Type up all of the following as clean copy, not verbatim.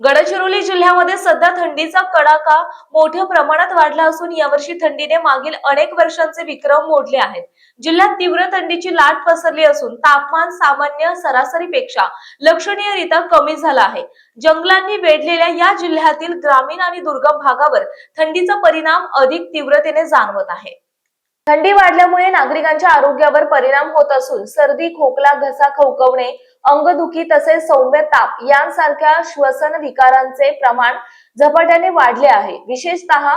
गडचिरोली जिल्ह्यामध्ये सध्या थंडीचा कडाका मोठ्या प्रमाणात वाढला असून यावर्षी थंडीने मागील अनेक वर्षांचे विक्रम मोडले आहेत। जिल्ह्यात तीव्र थंडीची लाट पसरली असून तापमान सामान्य सरासरीपेक्षा लक्षणीयरित्या कमी झालं आहे। जंगलांनी वेढलेल्या या जिल्ह्यातील ग्रामीण आणि दुर्गम भागावर थंडीचा परिणाम अधिक तीव्रतेने जाणवत आहे। थंडी वाढल्यामुळे नागरिकांच्या आरोग्यावर परिणाम होत असून सर्दी, खोकला, घसा खवखवणे, अंगदुखी तसेच सौम्य ताप यांसारख्या श्वसन विकारांचे प्रमाण झपाट्याने वाढले आहे। विशेषतः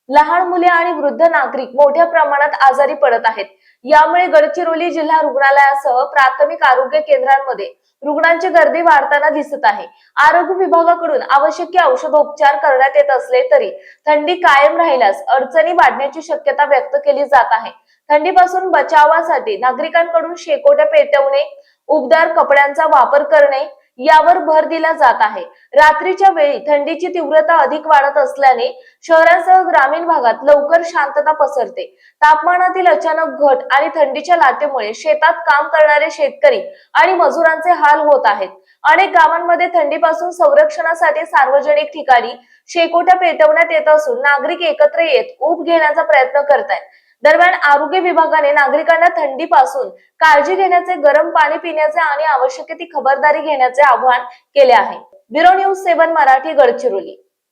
लहान मुले आणि वृद्ध नागरिक मोठ्या प्रमाणात आजारी पडत आहेत। यामुळे गडचिरोली जिल्हा रुग्णालयासह प्राथमिक आरोग्य केंद्रांमध्ये रुग्णांची गर्दी वाढताना दिसत आहे। आरोग्य विभागाकडून आवश्यक औषधोपचार करण्यात येत असले तरी थंडी कायम राहिल्यास अडचणी वाढण्याची शक्यता व्यक्त केली जात आहे। थंडीपासून बचावासाठी नागरिकांकडून शेकोट्या पेटवणे, उबदार कपड्यांचा वापर करणे यावर भर दिला जात आहे। रात्रीच्या वेळी थंडीची तीव्रता अधिक वाढत असल्याने शहरासह ग्रामीण भागात लवकर शांतता पसरते। तापमानातील अचानक घट आणि थंडीच्या लाटेमुळे शेतात काम करणारे शेतकरी आणि मजुरांचे हाल होत आहेत। अनेक गावांमध्ये थंडीपासून संरक्षणासाठी सार्वजनिक ठिकाणी शेकोट्या पेटवण्यात येत असून नागरिक एकत्र येत ऊब घेण्याचा प्रयत्न करतात। दरम्यान आरोग्य विभागाने नागरिकांना थंडीपासून काळजी घेण्याचे, गरम पाणी पिण्याचे आणि आवश्यक ती खबरदारी घेण्याचे आवाहन केले आहे। Bureau news 7 Marathi, Gadchiroli.